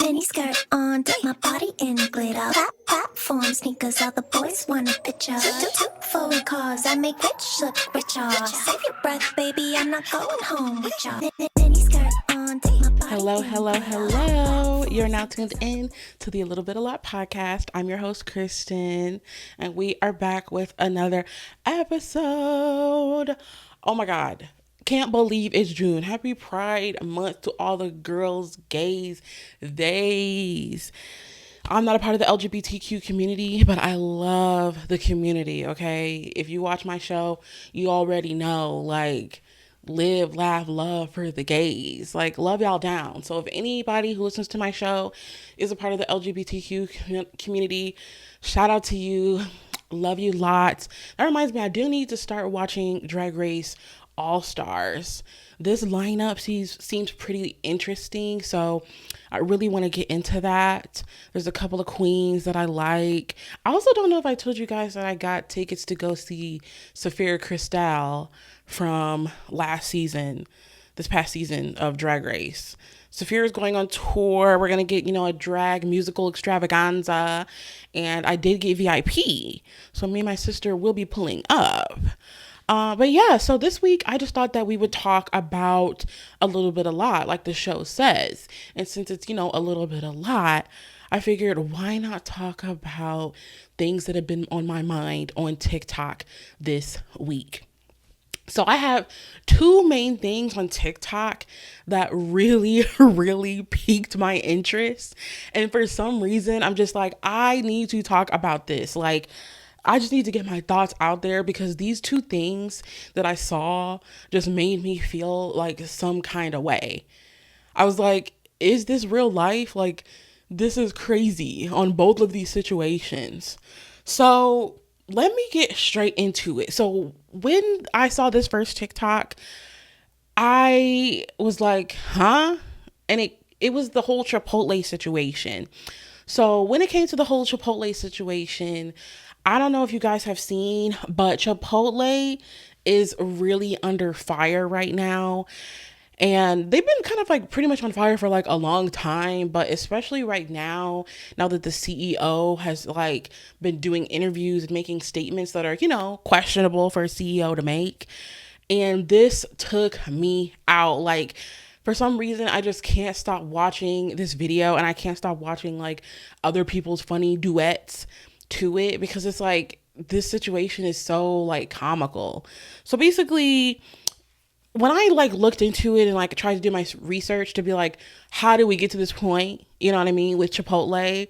Mini skirt on, dip my body in glitter. Platform sneakers, all the boys want a picture. Two foreign cars, I make rich look richer. Save your breath, baby, I'm not going home with ya. Mini skirt on, dip my body Hello, in hello, glitter. hello. You're now tuned in to the A Little Bit A Lot podcast. I'm your host, Kristen, and we are back with another episode. Oh my God. Can't believe it's June. Happy Pride Month to all the girls, gays, theys. I'm not a part of the LGBTQ community, but I love the community, okay? If you watch my show, you already know, like, live, laugh, love for the gays. Like, love y'all down. So if anybody who listens to my show is a part of the LGBTQ community, shout out to you. Love you lots. That reminds me, I do need to start watching Drag Race All Stars. This lineup seems pretty interesting, so I really want to get into that. There's a couple of queens that I like. I also don't know if I told you guys that I got tickets to go see Saphira Crystal from this past season of Drag Race. Saphira is going on tour. We're going to get, a drag musical extravaganza. And I did get VIP. So me and my sister will be pulling up. But yeah, so this week I just thought that we would talk about a little bit a lot, like the show says. And since it's, a little bit a lot, I figured why not talk about things that have been on my mind on TikTok this week. So I have two main things on TikTok that really, really piqued my interest. And for some reason, I'm just like, I need to talk about this. Like, I just need to get my thoughts out there because these two things that I saw just made me feel like some kind of way. I was like, is this real life? Like, this is crazy on both of these situations. So let me get straight into it. So when I saw this first TikTok, I was like, huh? And it was the whole Chipotle situation. So when it came to the whole Chipotle situation, I don't know if you guys have seen, but Chipotle is really under fire right now. And they've been kind of like pretty much on fire for like a long time, but especially right now that the CEO has like been doing interviews and making statements that are, questionable for a CEO to make. And this took me out. Like, for some reason, I just can't stop watching this video and I can't stop watching like other people's funny duets to it because it's like this situation is so like comical. So basically, when I like looked into it and like tried to do my research to be like, how do we get to this point? You know what I mean? With Chipotle,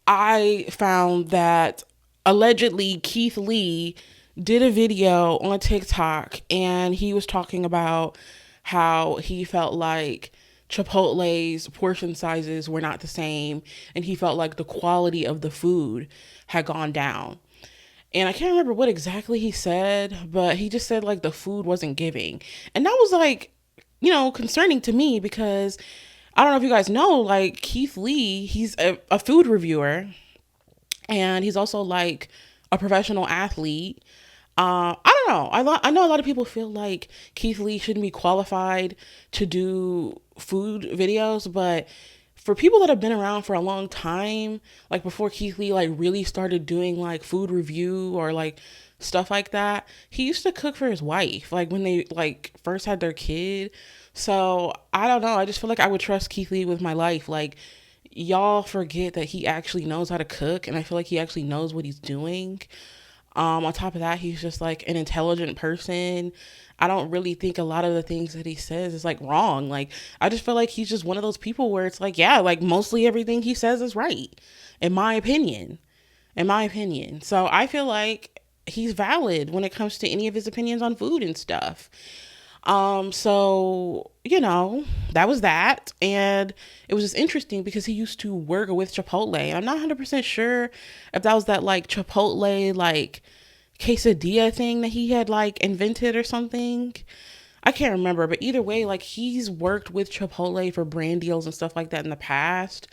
I found that allegedly Keith Lee did a video on TikTok and he was talking about how he felt like Chipotle's portion sizes were not the same and he felt like the quality of the food had gone down. And I can't remember what exactly he said, but he just said like the food wasn't giving. And that was like, concerning to me because I don't know if you guys know, like Keith Lee, he's a food reviewer and he's also like a professional athlete. I don't know. I know a lot of people feel like Keith Lee shouldn't be qualified to do food videos, but for people that have been around for a long time, like before Keith Lee like really started doing like food review or like stuff like that, he used to cook for his wife, like when they like first had their kid. So I don't know. I just feel like I would trust Keith Lee with my life. Like, y'all forget that he actually knows how to cook, and I feel like he actually knows what he's doing. On top of that, he's just like an intelligent person. I don't really think a lot of the things that he says is like wrong. Like, I just feel like he's just one of those people where it's like, yeah, like mostly everything he says is right, in my opinion. So I feel like he's valid when it comes to any of his opinions on food and stuff. So, that was that. And it was just interesting because he used to work with Chipotle. I'm not 100% sure if that was that like Chipotle, like quesadilla thing that he had like invented or something. I can't remember, but either way, like he's worked with Chipotle for brand deals and stuff like that in the past.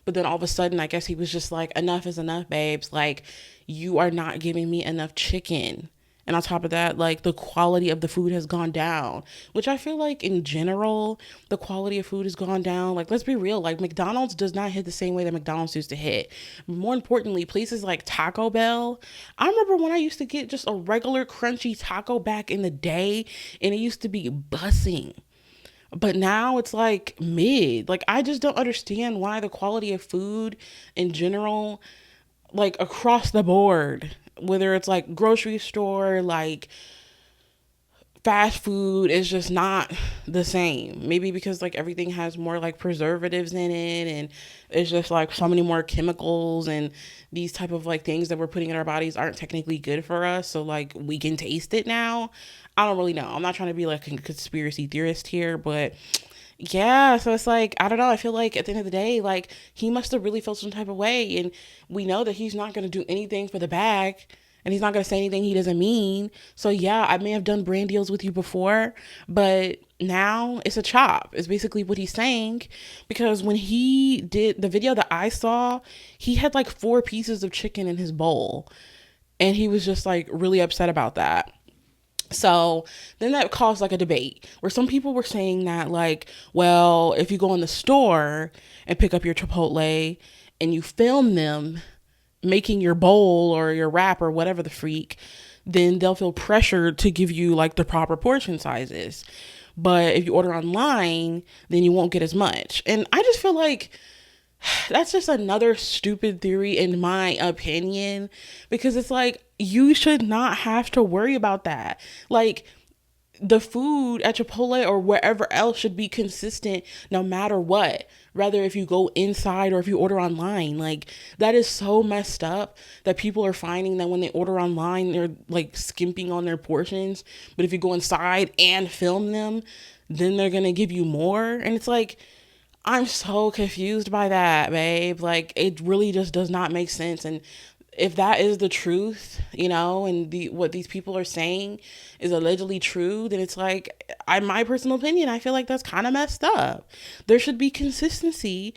But then all of a sudden, I guess he was just like, enough is enough, babes. Like, you are not giving me enough chicken And on top of that, like the quality of the food has gone down, which I feel like in general, the quality of food has gone down. Like, let's be real, like McDonald's does not hit the same way that McDonald's used to hit. More importantly, places like Taco Bell. I remember when I used to get just a regular crunchy taco back in the day, and it used to be bussing. But now it's like mid. Like, I just don't understand why the quality of food in general, like across the board, whether it's like grocery store, like fast food, is just not the same. Maybe because like everything has more like preservatives in it, and it's just like so many more chemicals, and these type of like things that we're putting in our bodies aren't technically good for us, so like we can taste it now. I don't really know. I'm not trying to be like a conspiracy theorist here, but yeah, so it's like, I don't know. I feel like at the end of the day, like he must have really felt some type of way. And we know that he's not going to do anything for the bag, and he's not going to say anything he doesn't mean. So yeah, I may have done brand deals with you before, but now it's a chop. It's basically what he's saying. Because when he did the video that I saw, he had like 4 pieces of chicken in his bowl. And he was just like really upset about that. So then that caused like a debate where some people were saying that like, well, if you go in the store and pick up your Chipotle and you film them making your bowl or your wrap or whatever the freak, then they'll feel pressured to give you like the proper portion sizes. But if you order online, then you won't get as much. And I just feel like that's just another stupid theory in my opinion, because it's like, you should not have to worry about that. Like, the food at Chipotle or wherever else should be consistent no matter what. Rather if you go inside or if you order online. Like, that is so messed up that people are finding that when they order online, they're like skimping on their portions. But if you go inside and film them, then they're going to give you more. And it's like, I'm so confused by that, babe. Like, it really just does not make sense. And if that is the truth, you know, and what these people are saying is allegedly true, then it's like, my personal opinion, I feel like that's kind of messed up. There should be consistency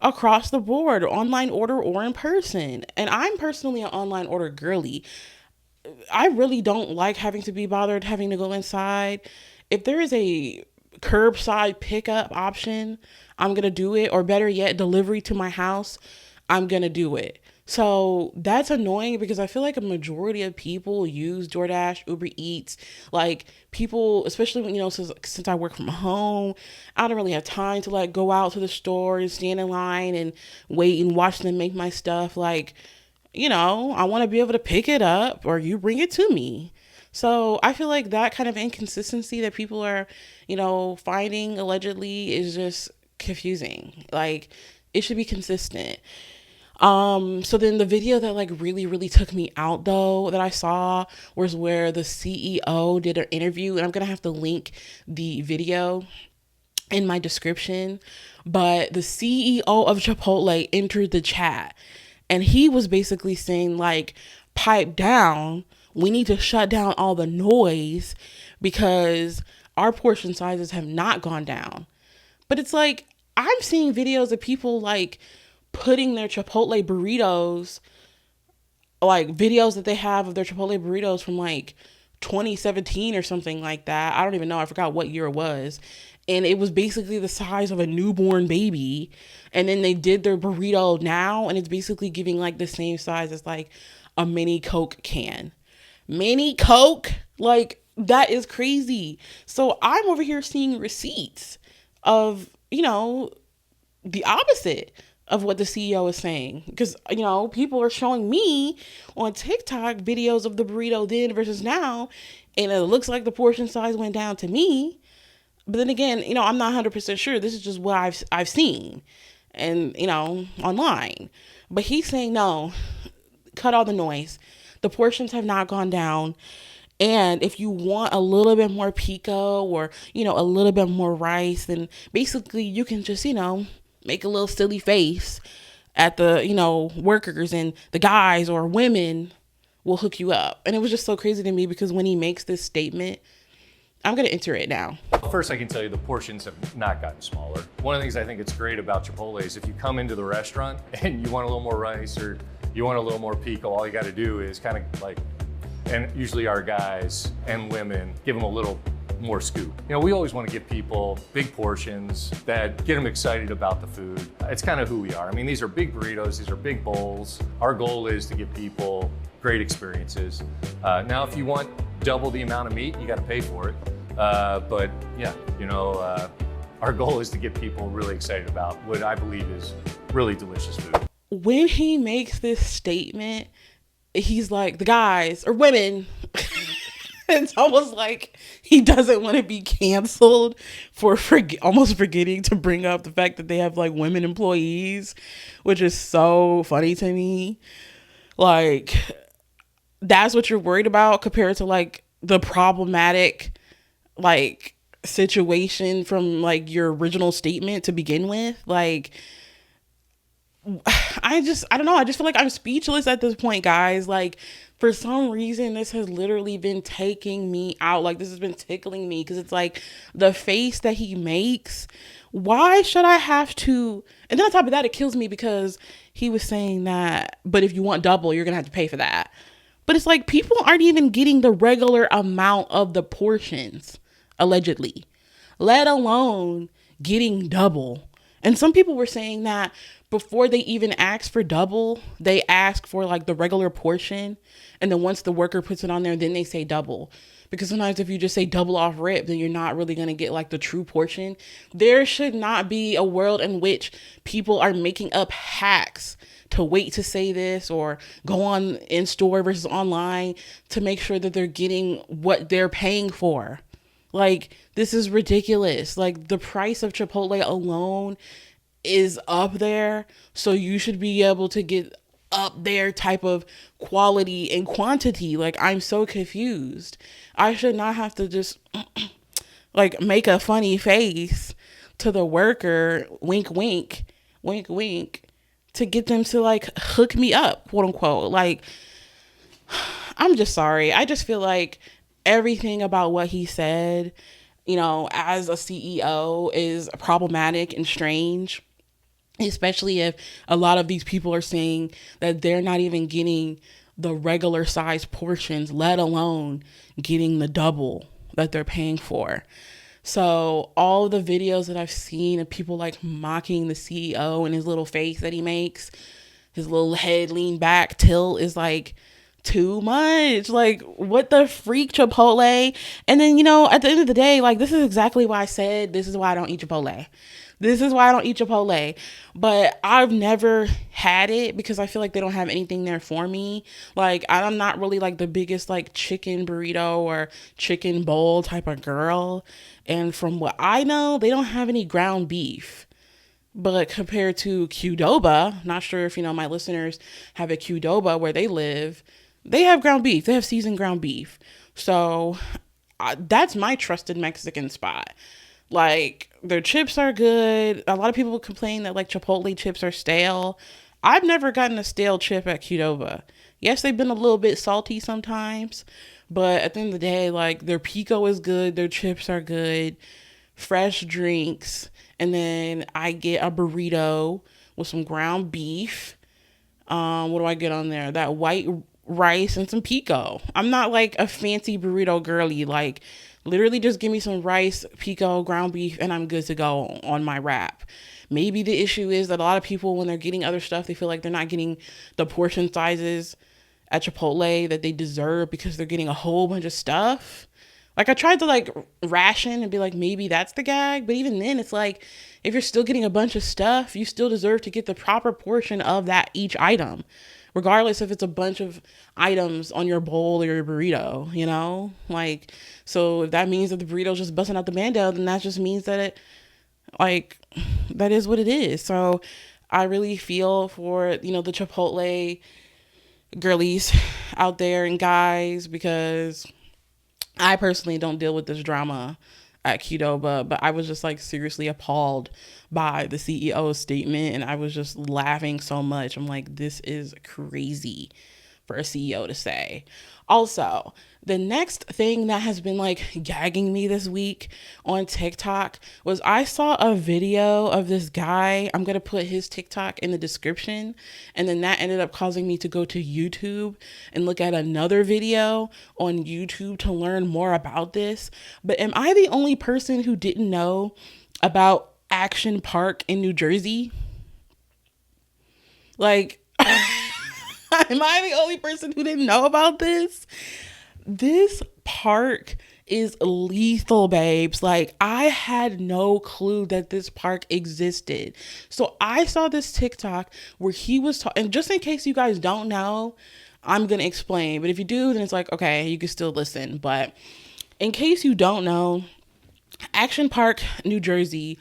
across the board, online order or in person. And I'm personally an online order girly. I really don't like having to be bothered having to go inside. If there is a curbside pickup option, I'm going to do it. Or better yet, delivery to my house, I'm going to do it. So that's annoying because I feel like a majority of people use DoorDash, Uber Eats. Like, people, especially when, you know, since I work from home, I don't really have time to like go out to the store and stand in line and wait and watch them make my stuff. Like, you know, I want to be able to pick it up or you bring it to me. So I feel like that kind of inconsistency that people are, you know, finding allegedly is just confusing. Like, it should be consistent. So then the video that like really, really took me out though, that I saw, was where the CEO did an interview, and I'm going to have to link the video in my description. But the CEO of Chipotle entered the chat, and he was basically saying like, pipe down. We need to shut down all the noise because our portion sizes have not gone down. But it's like, I'm seeing videos of people like putting their Chipotle burritos, like videos that they have of their Chipotle burritos from like 2017 or something like that. I don't even know. I forgot what year it was. And it was basically the size of a newborn baby. And then they did their burrito now, and it's basically giving like the same size as like a mini Coke can. Mini Coke? Like, that is crazy. So I'm over here seeing receipts of, you know, the opposite of what the CEO is saying. Because, you know, people are showing me on TikTok videos of the burrito then versus now, and it looks like the portion size went down to me. But then again, you know, I'm not 100% sure. This is just what I've seen and, you know, online. But he's saying, no, cut all the noise. The portions have not gone down. And if you want a little bit more pico or, you know, a little bit more rice, then basically you can just, you know, make a little silly face at the, you know, workers, and the guys or women will hook you up. And it was just so crazy to me because when he makes this statement, I'm going to enter it now. First, I can tell you the portions have not gotten smaller. One of the things I think it's great about Chipotle is if you come into the restaurant and you want a little more rice or you want a little more pico, all you got to do is kind of like And usually our guys and women give them a little more scoop. You know, we always want to give people big portions that get them excited about the food. It's kind of who we are. I mean, these are big burritos, these are big bowls. Our goal is to give people great experiences. Now, if you want double the amount of meat, you got to pay for it. But yeah, you know, our goal is to get people really excited about what I believe is really delicious food. When he makes this statement, he's like, the guys or women, it's almost like he doesn't want to be canceled for almost forgetting to bring up the fact that they have like women employees, which is so funny to me. Like, that's what you're worried about compared to like the problematic like situation from like your original statement to begin with. Like, I don't know. I just feel like I'm speechless at this point, guys. Like, for some reason, this has literally been taking me out. Like, this has been tickling me because it's like the face that he makes. Why should I have to? And then on top of that, it kills me because he was saying that, but if you want double, you're going to have to pay for that. But it's like people aren't even getting the regular amount of the portions, allegedly, let alone getting double. And some people were saying that before they even ask for double, they ask for like the regular portion. And then once the worker puts it on there, then they say double. Because sometimes if you just say double off rip, then you're not really going to get like the true portion. There should not be a world in which people are making up hacks to wait to say this or go on in store versus online to make sure that they're getting what they're paying for. Like, this is ridiculous. Like, the price of Chipotle alone is up there. So you should be able to get up there type of quality and quantity. Like, I'm so confused. I should not have to just like make a funny face to the worker, wink, wink, wink, wink, to get them to like hook me up, quote unquote. Like, I'm just sorry. I just feel like everything about what he said, you know, as a CEO is problematic and strange, especially if a lot of these people are saying that they're not even getting the regular size portions, let alone getting the double that they're paying for. So all the videos that I've seen of people like mocking the CEO and his little face that he makes, his little head lean back tilt is like too much. Like, what the freak, Chipotle? And then, you know, at the end of the day, like, this is exactly why I said this is why I don't eat Chipotle. This is why I don't eat Chipotle. But I've never had it because I feel like they don't have anything there for me. Like, I'm not really like the biggest like chicken burrito or chicken bowl type of girl. And from what I know, they don't have any ground beef. But compared to Qdoba, not sure if, you know, my listeners have a Qdoba where they live, they have ground beef. They have seasoned ground beef. So that's my trusted Mexican spot. Like, their chips are good. A lot of people complain that like Chipotle chips are stale. I've never gotten a stale chip at Qdoba. Yes, they've been a little bit salty sometimes, but at the end of the day, like, their pico is good. Their chips are good. Fresh drinks. And then I get a burrito with some ground beef. What do I get on there? That white rice and some pico. I'm not like a fancy burrito girly. Like, literally just give me some rice, pico, ground beef, and I'm good to go on my wrap. Maybe the issue is that a lot of people, when they're getting other stuff, they feel like they're not getting the portion sizes at Chipotle that they deserve because they're getting a whole bunch of stuff. Like, I tried to like ration and be like, maybe that's the gag. But even then, it's like, if you're still getting a bunch of stuff, you still deserve to get the proper portion of that each item, regardless if it's a bunch of items on your bowl or your burrito, you know? Like, so if that means that the burrito's just busting out the bando, then that just means that it, like, that is what it is. So I really feel for, you know, the Chipotle girlies out there and guys, because I personally don't deal with this drama at Qdoba, but I was just like seriously appalled by the CEO's statement, and I was just laughing so much. I'm like, this is crazy. for a CEO to say. Also, the next thing that has been like gagging me this week on TikTok was I saw a video of this guy. I'm going to put his TikTok in the description. And then that ended up causing me to go to YouTube and look at another video on YouTube to learn more about this. But am I the only person who didn't know about Action Park in New Jersey? Like, am I the only person who didn't know about this? This park is lethal, babes. Like, I had no clue that this park existed. So I saw this TikTok where he was talking, and just in case you guys don't know, I'm going to explain. But if you do, then it's like, okay, you can still listen. But in case you don't know, Action Park, New Jersey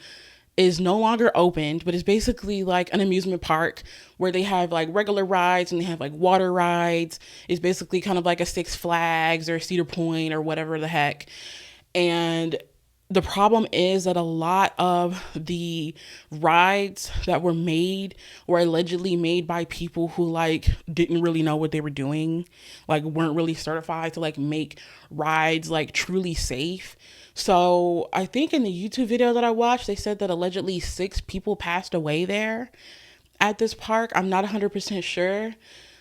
is no longer opened, but it's basically like an amusement park where they have like regular rides and they have like water rides. It's basically kind of like a Six Flags or Cedar Point or whatever the heck. And the problem is that a lot of the rides that were made were allegedly made by people who like didn't really know what they were doing, like weren't really certified to like make rides like truly safe. So I think in the YouTube video that I watched, they said that allegedly 6 people passed away there at this park. I'm not 100% sure.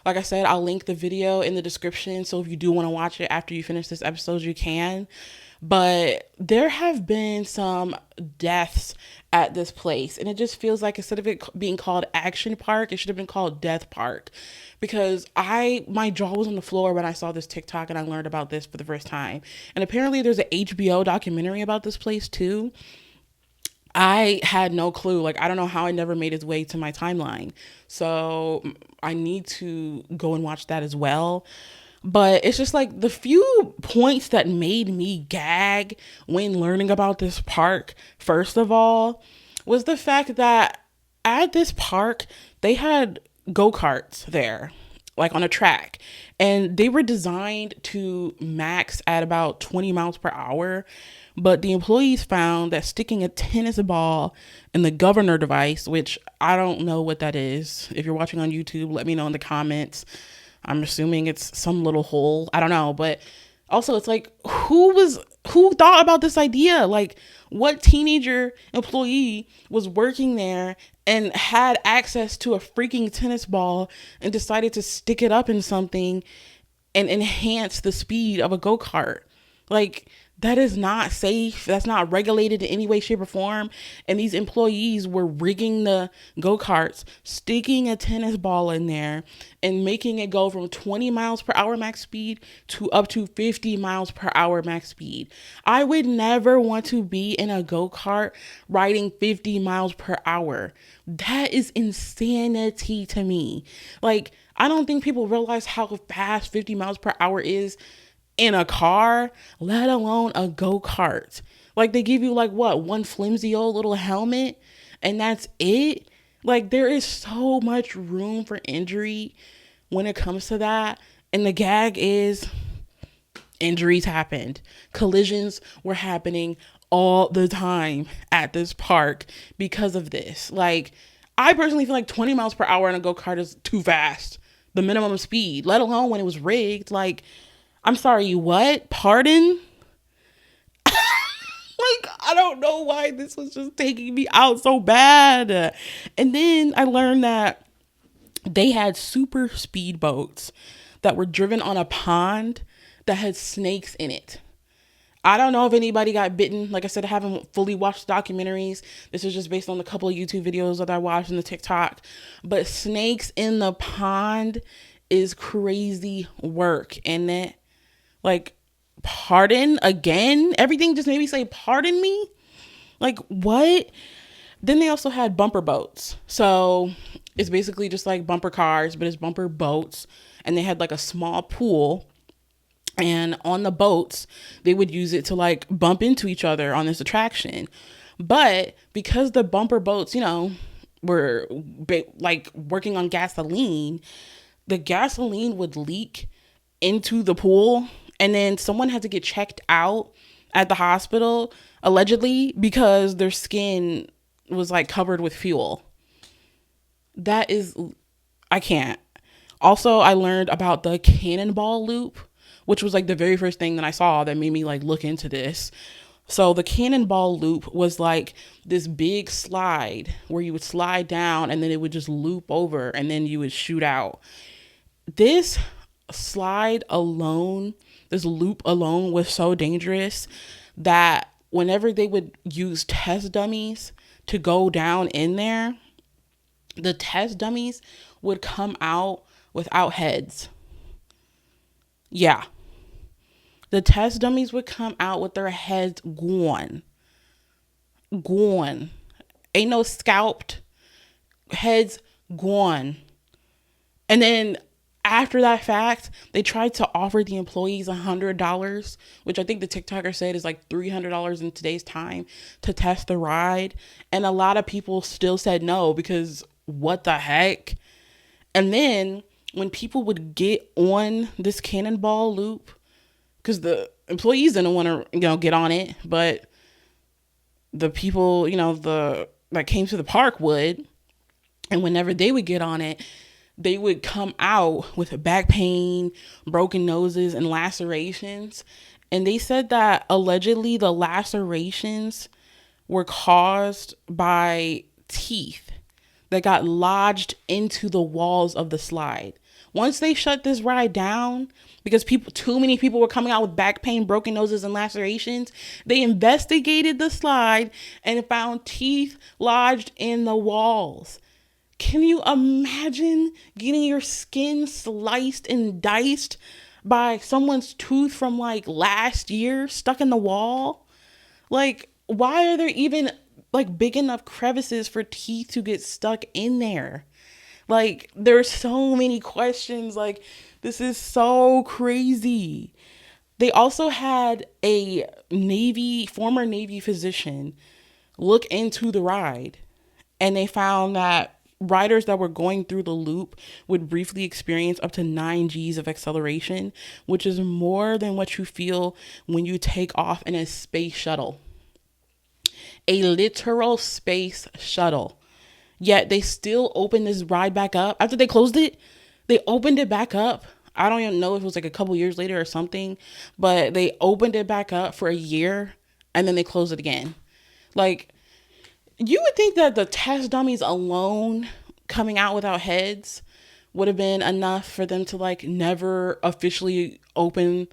Like I said, I'll link the video in the description. So if you do want to watch it after you finish this episode, you can. But there have been some deaths at this place. And it just feels like instead of it being called Action Park, it should have been called Death Park. Because my jaw was on the floor when I saw this TikTok and I learned about this for the first time. And apparently there's an HBO documentary about this place too. I had no clue. Like, I don't know how it never made its way to my timeline. So I need to go and watch that as well. But it's just like the few points that made me gag when learning about this park, first of all, was the fact that at this park, they had go-karts there, like on a track. And they were designed to max at about 20 miles per hour. But the employees found that sticking a tennis ball in the governor device, which I don't know what that is. If you're watching on YouTube, let me know in the comments. I'm assuming it's some little hole. I don't know. But also it's like, who thought about this idea? Like, what teenager employee was working there and had access to a freaking tennis ball and decided to stick it up in something and enhance the speed of a go-kart? Like, that is not safe. That's not regulated in any way, shape, or form. And these employees were rigging the go-karts, sticking a tennis ball in there and making it go from 20 miles per hour max speed to up to 50 miles per hour max speed. I would never want to be in a go-kart riding 50 miles per hour. That is insanity to me. Like, I don't think people realize how fast 50 miles per hour is in a car, let alone a go-kart. Like, they give you like what, one flimsy old little helmet and that's it. Like, there is so much room for injury when it comes to that. And the gag is injuries happened. Collisions were happening all the time at this park because of this. Like, I personally feel like 20 miles per hour in a go-kart is too fast. The minimum speed, let alone when it was rigged. Like, I'm sorry, what? Pardon? Like, I don't know why this was just taking me out so bad. And then I learned that they had super speed boats that were driven on a pond that had snakes in it. I don't know if anybody got bitten. Like I said, I haven't fully watched documentaries. This is just based on a couple of YouTube videos that I watched in the TikTok. But snakes in the pond is crazy work, isn't it? Like, pardon again? Everything just made me say, pardon me? Like, what? Then they also had bumper boats. So it's basically just like bumper cars, but it's bumper boats. And they had like a small pool. And on the boats, they would use it to like bump into each other on this attraction. But because the bumper boats, were like working on gasoline, the gasoline would leak into the pool. And then someone had to get checked out at the hospital, allegedly, because their skin was like covered with fuel. That is, I can't. Also, I learned about the cannonball loop, which was like the very first thing that I saw that made me like look into this. So the cannonball loop was like this big slide where you would slide down and then it would just loop over and then you would shoot out. This slide alone, this loop alone was so dangerous that whenever they would use test dummies to go down in there, the test dummies would come out without heads. Yeah. The test dummies would come out with their heads gone. Gone. Ain't no scalped. Heads gone. And then after that fact, they tried to offer the employees $100, which I think the TikToker said is like $300 in today's time to test the ride. And a lot of people still said no because what the heck? And then when people would get on this cannonball loop, because the employees didn't want to, get on it, but the people, that came to the park would. And whenever they would get on it, they would come out with back pain, broken noses, and lacerations. And they said that allegedly the lacerations were caused by teeth that got lodged into the walls of the slide. Once they shut this ride down, because too many people were coming out with back pain, broken noses, and lacerations, they investigated the slide and found teeth lodged in the walls. Can you imagine getting your skin sliced and diced by someone's tooth from like last year stuck in the wall? Like, why are there even like big enough crevices for teeth to get stuck in there? Like, there's so many questions. Like, this is so crazy. They also had a former Navy physician look into the ride, and they found that riders that were going through the loop would briefly experience up to 9 Gs of acceleration, which is more than what you feel when you take off in a space shuttle. A literal space shuttle. Yet they still opened this ride back up. After they closed it, they opened it back up. I don't even know if it was like a couple years later or something, but they opened it back up for a year and then they closed it again. Like, you would think that the test dummies alone coming out without heads would have been enough for them to like never officially open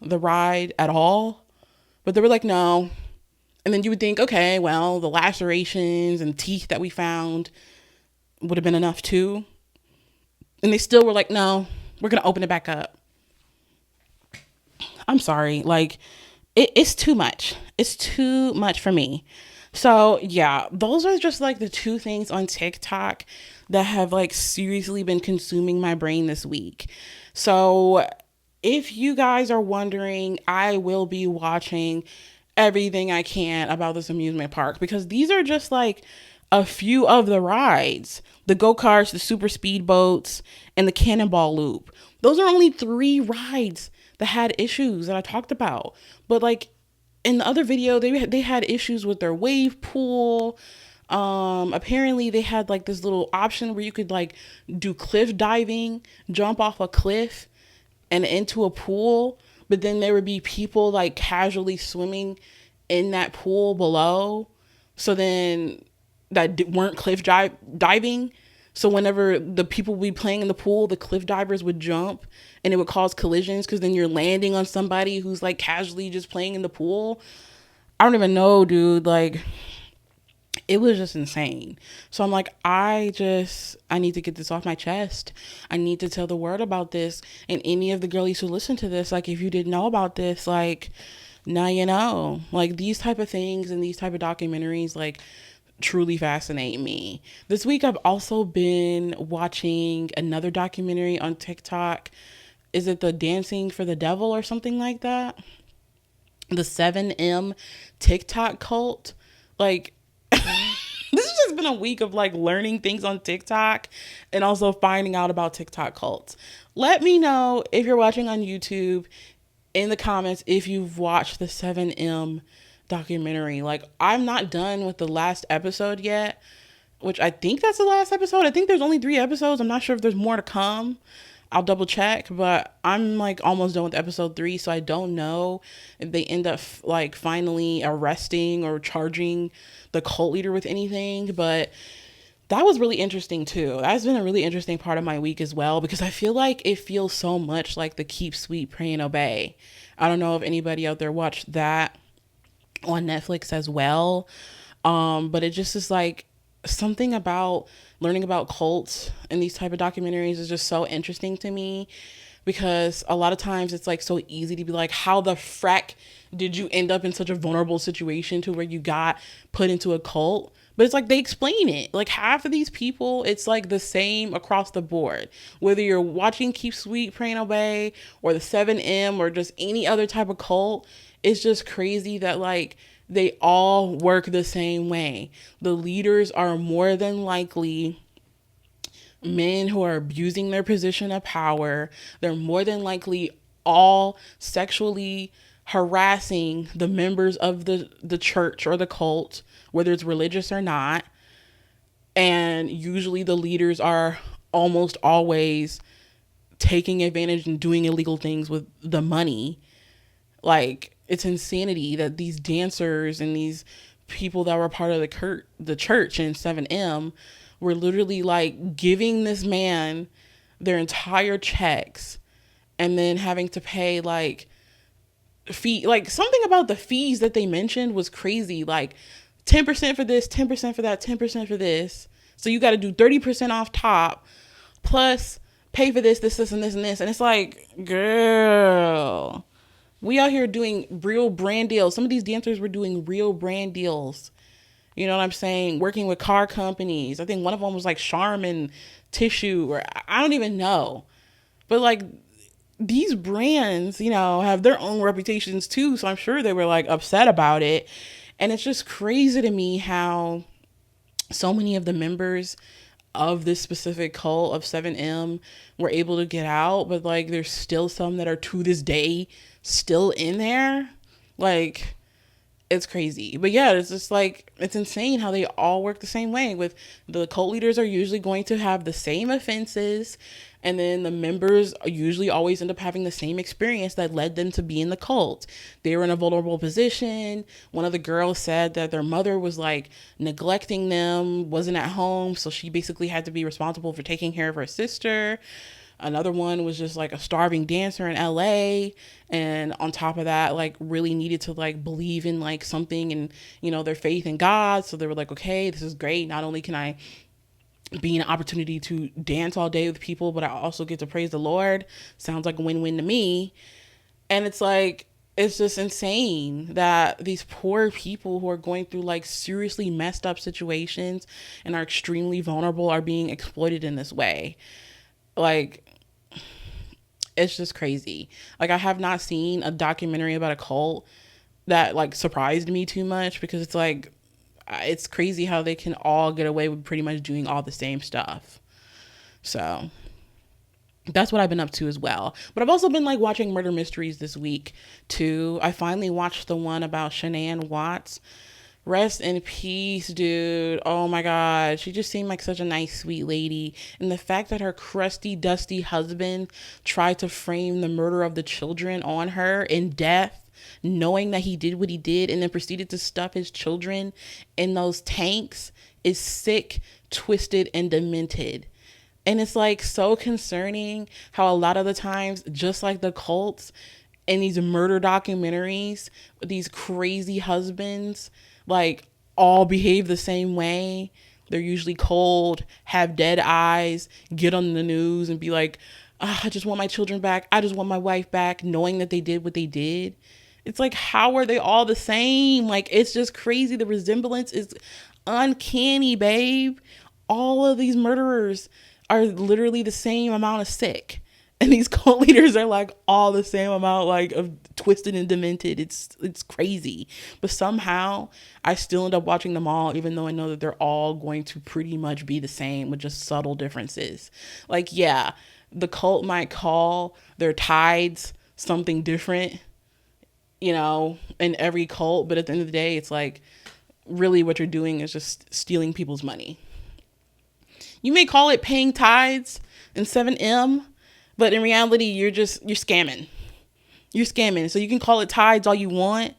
the ride at all. But they were like, no. And then you would think, okay, well, the lacerations and teeth that we found would have been enough too. And they still were like, no, we're going to open it back up. I'm sorry. Like, it's too much. It's too much for me. So yeah, those are just like the two things on TikTok that have like seriously been consuming my brain this week. So if you guys are wondering, I will be watching everything I can about this amusement park because these are just like a few of the rides. The go-karts, the super speed boats, and the cannonball loop. Those are only 3 rides that had issues that I talked about. But like in the other video, they had issues with their wave pool. Apparently they had like this little option where you could like do cliff diving, jump off a cliff and into a pool, but then there would be people like casually swimming in that pool below. So then that weren't cliff diving. So whenever the people would be playing in the pool, the cliff divers would jump and it would cause collisions because then you're landing on somebody who's like casually just playing in the pool. I don't even know, dude. Like, it was just insane. So I'm like, I need to get this off my chest. I need to tell the world about this. And any of the girlies who listen to this, like, if you didn't know about this, like, now you know. Like, these type of things and these type of documentaries, like, truly fascinate me. This week I've also been watching another documentary on TikTok. Is it the Dancing for the Devil or something like that? The 7M TikTok cult. Like, this has just been a week of like learning things on TikTok and also finding out about TikTok cults. Let me know if you're watching on YouTube in the comments if you've watched the 7M documentary. Like, I'm not done with the last episode yet. which I think that's the last episode. I think there's only 3 episodes. I'm not sure if there's more to come. I'll double check, but I'm like almost done with episode 3, so I don't know if they end up like finally arresting or charging the cult leader with anything. But that was really interesting too. That's been a really interesting part of my week as well, because I feel like it feels so much like the Keep Sweet, Pray and Obey. I don't know if anybody out there watched that on Netflix as well. But it just is like something about learning about cults and these type of documentaries is just so interesting to me, because a lot of times it's like so easy to be like, how the frack did you end up in such a vulnerable situation to where you got put into a cult? But it's like they explain it. Like half of these people, it's like the same across the board. Whether you're watching Keep Sweet, Pray and Obey, or the 7M, or just any other type of cult, it's just crazy that like they all work the same way. The leaders are more than likely men who are abusing their position of power. They're more than likely all sexually harassing the members of the church or the cult, whether it's religious or not. And usually the leaders are almost always taking advantage and doing illegal things with the money. Like, it's insanity that these dancers and these people that were part of the church in 7M were literally like giving this man their entire checks and then having to pay like fee. Like, something about the fees that they mentioned was crazy. Like 10% for this, 10% for that, 10% for this. So you got to do 30% off top plus pay for this, this, and this, and this. And it's like, girl, we out here doing real brand deals. Some of these dancers were doing real brand deals. You know what I'm saying? Working with car companies. I think one of them was like Charmin Tissue, or I don't even know. But like, these brands, you know, have their own reputations too. So I'm sure they were like upset about it. And it's just crazy to me how so many of the members of this specific cult of 7M were able to get out, but like there's still some that are to this day still in there. Like, it's crazy. But yeah, it's just like, it's insane how they all work the same way. With the cult leaders are usually going to have the same offenses, and then the members usually always end up having the same experience that led them to be in the cult. They were in a vulnerable position. One of the girls said that their mother was like neglecting them, wasn't at home, so she basically had to be responsible for taking care of her sister. Another one was just like a starving dancer in LA. And on top of that, like really needed to like believe in like something and, you know, their faith in God. So they were like, okay, this is great. Not only can I be an opportunity to dance all day with people, but I also get to praise the Lord. Sounds like a win-win to me. And it's like, it's just insane that these poor people who are going through like seriously messed up situations and are extremely vulnerable are being exploited in this way. Like, it's just crazy. Like, I have not seen a documentary about a cult that like surprised me too much, because it's like, it's crazy how they can all get away with pretty much doing all the same stuff. So that's what I've been up to as well. But I've also been like watching murder mysteries this week too. I finally watched the one about Shanann Watts. Rest in peace, dude. Oh my God. She just seemed like such a nice, sweet lady. And the fact that her crusty, dusty husband tried to frame the murder of the children on her in death, knowing that he did what he did, and then proceeded to stuff his children in those tanks, is sick, twisted, and demented. And it's like so concerning how a lot of the times, just like the cults in these murder documentaries, these crazy husbands, like, all behave the same way. They're usually cold, have dead eyes, get on the news and be like, I just want my children back. I just want my wife back, knowing that they did what they did. It's like, how are they all the same? Like, it's just crazy. The resemblance is uncanny, babe. All of these murderers are literally the same amount of sick. And these cult leaders are like all the same amount like of twisted and demented. It's crazy. But somehow I still end up watching them all, even though I know that they're all going to pretty much be the same with just subtle differences. Like, yeah, the cult might call their tides something different, you know, in every cult. But at the end of the day, it's like, really what you're doing is just stealing people's money. You may call it paying tithes and 7M, but in reality, you're scamming. You're scamming. So you can call it tithes all you want,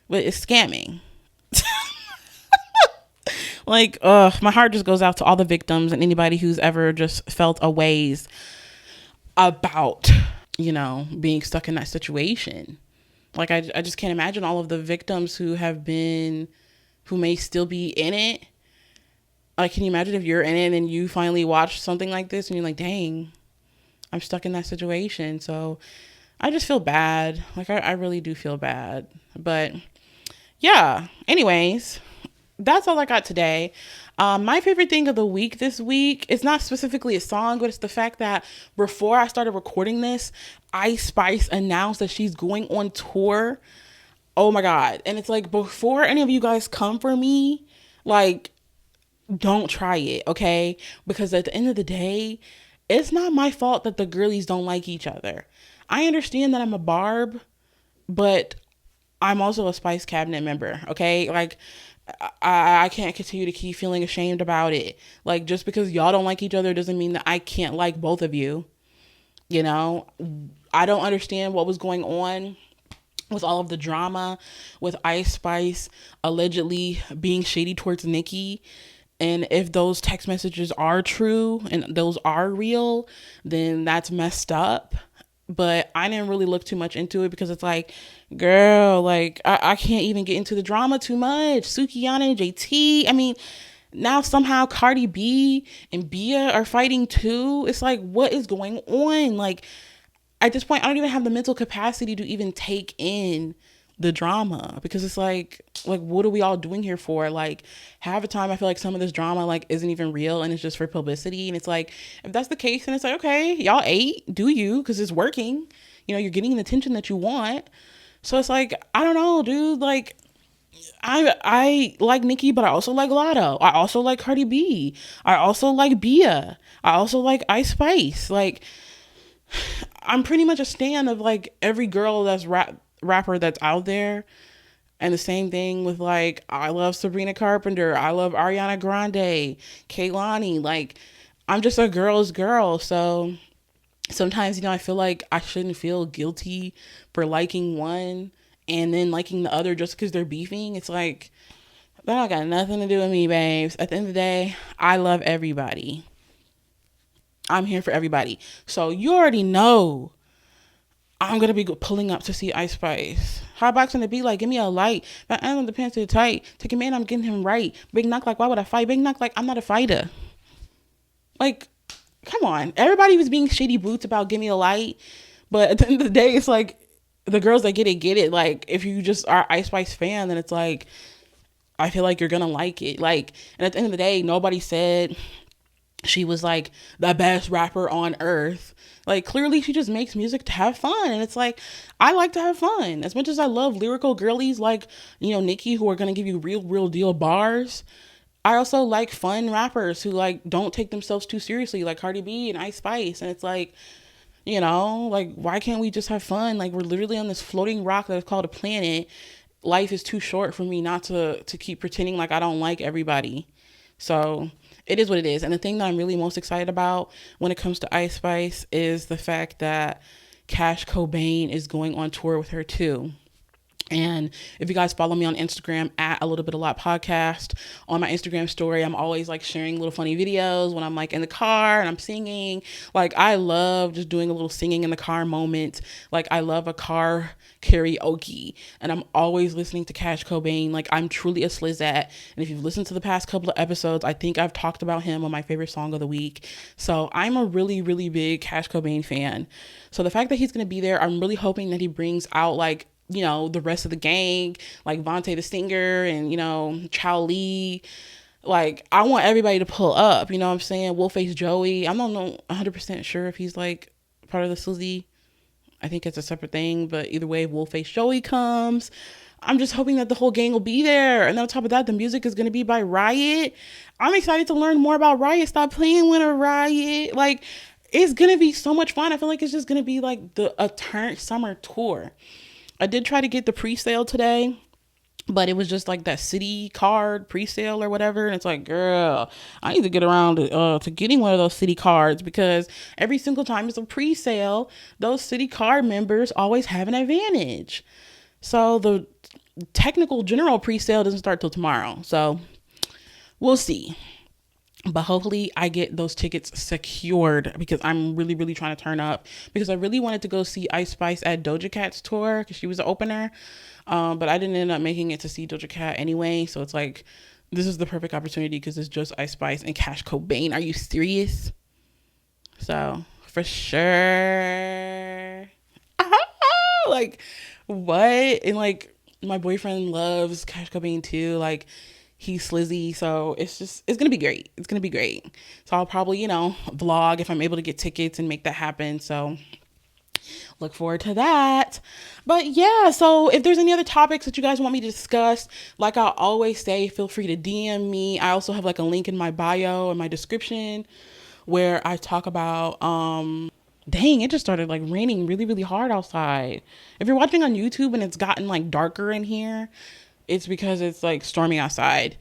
but it's scamming. Like, my heart just goes out to all the victims and anybody who's ever just felt a ways about, being stuck in that situation. Like, I just can't imagine all of the victims who may still be in it. Like, can you imagine if you're in it and you finally watch something like this and you're like, dang, I'm stuck in that situation. So I just feel bad. Like, I really do feel bad. But yeah, anyways, that's all I got today. My favorite thing of the week this week, it's not specifically a song, but it's the fact that before I started recording this, Ice Spice announced that she's going on tour. Oh my God. And it's like, before any of you guys come for me, like, don't try it, okay? Because at the end of the day, it's not my fault that the girlies don't like each other. I understand that I'm a Barb, but I'm also a Spice Cabinet member, okay? Like, I can't continue to keep feeling ashamed about it. Like, just because y'all don't like each other doesn't mean that I can't like both of you. I don't understand what was going on with all of the drama with Ice Spice allegedly being shady towards Nicki. And if those text messages are true and those are real, then that's messed up. But I didn't really look too much into it because it's like, girl, like, I can't even get into the drama too much. Sukihana and JT. I mean, now somehow Cardi B and Bia are fighting too. It's like, what is going on? Like, at this point, I don't even have the mental capacity to even take in the drama, because it's like what are we all doing here for? Like, half the time I feel like some of this drama like isn't even real and it's just for publicity. And it's like, if that's the case, then it's like, okay, y'all ate, do you, because it's working, you're getting the attention that you want. So it's like, I don't know, dude. Like, I like Nicki, but I also like Lotto. I also like Cardi B. I also like Bia. I also like Ice Spice. Like, I'm pretty much a stan of like every girl that's rapper that's out there. And the same thing with, like, I love Sabrina Carpenter, I love Ariana Grande, Kehlani. Like, I'm just a girl's girl. So sometimes, I feel like I shouldn't feel guilty for liking one and then liking the other just because they're beefing. It's like, that don't got nothing to do with me, babes. At the end of the day, I love everybody. I'm here for everybody. So you already know I'm going to be pulling up to see Ice Spice. Hotboxing to be like, give me a light. But I don't depend too tight. Take a man, I'm getting him right. Big knock like, why would I fight? Big knock like, I'm not a fighter. Like, come on. Everybody was being shady boots about give me a light. But at the end of the day, it's like, the girls that get it. Like, if you just are Ice Spice fan, then it's like, I feel like you're going to like it. Like, and at the end of the day, nobody said she was like the best rapper on earth. Like, clearly she just makes music to have fun. And it's like, I like to have fun. As much as I love lyrical girlies like, Nicki, who are going to give you real deal bars, I also like fun rappers who, like, don't take themselves too seriously, like Cardi B and Ice Spice. And it's like, like, why can't we just have fun? Like, we're literally on this floating rock that is called a planet. Life is too short for me not to keep pretending like I don't like everybody. So it is what it is. And the thing that I'm really most excited about when it comes to Ice Spice is the fact that Cash Cobain is going on tour with her too. And if you guys follow me on Instagram at A Little Bit A Lot Podcast, on my Instagram story, I'm always like sharing little funny videos when I'm like in the car and I'm singing. Like, I love just doing a little singing in the car moment. Like, I love a car karaoke, and I'm always listening to Cash Cobain. Like, I'm truly a Slizzat. And if you've listened to the past couple of episodes, I think I've talked about him on my favorite song of the week. So I'm a really big Cash Cobain fan. So the fact that he's going to be there, I'm really hoping that he brings out like, the rest of the gang, like Vontae the Singer and, Chow Lee. Like, I want everybody to pull up, you know what I'm saying? Wolfface Joey. I'm not 100% sure if he's like part of the Slizzy. I think it's a separate thing, but either way, Wolfface Joey comes. I'm just hoping that the whole gang will be there. And then on top of that, the music is going to be by Riot. I'm excited to learn more about Riot. Stop playing with a Riot. Like, it's going to be so much fun. I feel like it's just going to be like a turn summer tour. I did try to get the pre-sale today, but it was just like that city card pre-sale or whatever, and it's like, girl, I need to get around to getting one of those city cards, because every single time it's a pre-sale, those city card members always have an advantage. So the technical general pre-sale doesn't start till tomorrow, so we'll see. But hopefully I get those tickets secured, because I'm really, really trying to turn up, because I really wanted to go see Ice Spice at Doja Cat's tour, because she was the opener. But I didn't end up making it to see Doja Cat anyway. So it's like, this is the perfect opportunity, because it's just Ice Spice and Cash Cobain. Are you serious? So for sure. Like, what? And like, my boyfriend loves Cash Cobain too. Like, he's slizzy, so it's gonna be great. It's gonna be great. So I'll probably, vlog if I'm able to get tickets and make that happen. So look forward to that. But yeah, so if there's any other topics that you guys want me to discuss, like I always say, feel free to DM me. I also have like a link in my bio and my description where I talk about dang, it just started like raining really, really hard outside. If you're watching on YouTube and it's gotten like darker in here, it's because it's like storming outside.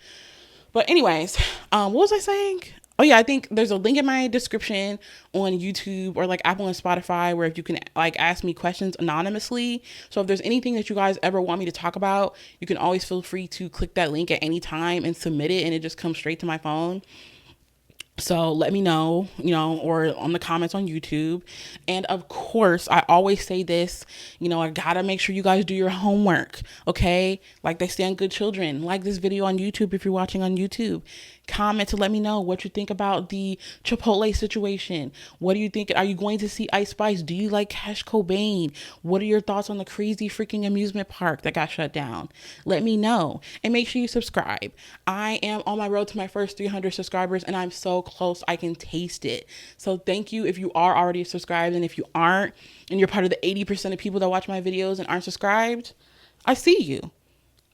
But anyways, what was I saying? Oh yeah, I think there's a link in my description on YouTube or like Apple and Spotify where if you can like ask me questions anonymously. So if there's anything that you guys ever want me to talk about, you can always feel free to click that link at any time and submit it, and it just comes straight to my phone. So let me know, or on the comments on YouTube. And of course, I always say this, I gotta make sure you guys do your homework, okay? Like they say on Good Children, like this video on YouTube if you're watching on YouTube. Comment to let me know what you think about the Chipotle situation. What do you think? Are you going to see Ice Spice? Do you like Cash Cobain? What are your thoughts on the crazy freaking amusement park that got shut down? Let me know. And make sure you subscribe. I am on my road to my first 300 subscribers, and I'm so close I can taste it. So thank you if you are already subscribed, and if you aren't, and you're part of the 80% of people that watch my videos and aren't subscribed, I see you.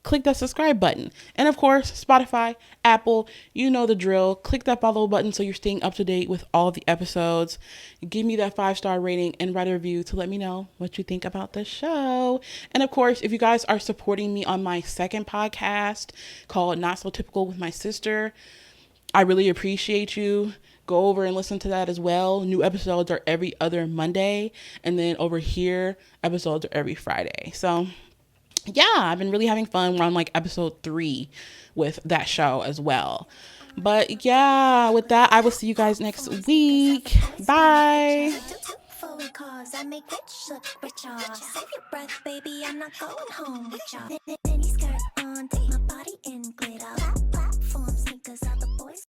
Click that subscribe button. And of course, Spotify, Apple, you know the drill. Click that follow button so you're staying up to date with all of the episodes. Give me that 5-star rating and write a review to let me know what you think about the show. And of course, if you guys are supporting me on my second podcast called Not So Typical with my sister, I really appreciate you. Go over and listen to that as well. New episodes are every other Monday. And then over here, episodes are every Friday. So yeah, I've been really having fun. We're on like episode 3 with that show as well. But yeah, with that, I will see you guys next week. Bye. Cause I make rich look richer. Save your breath, baby, I'm not going home with ya.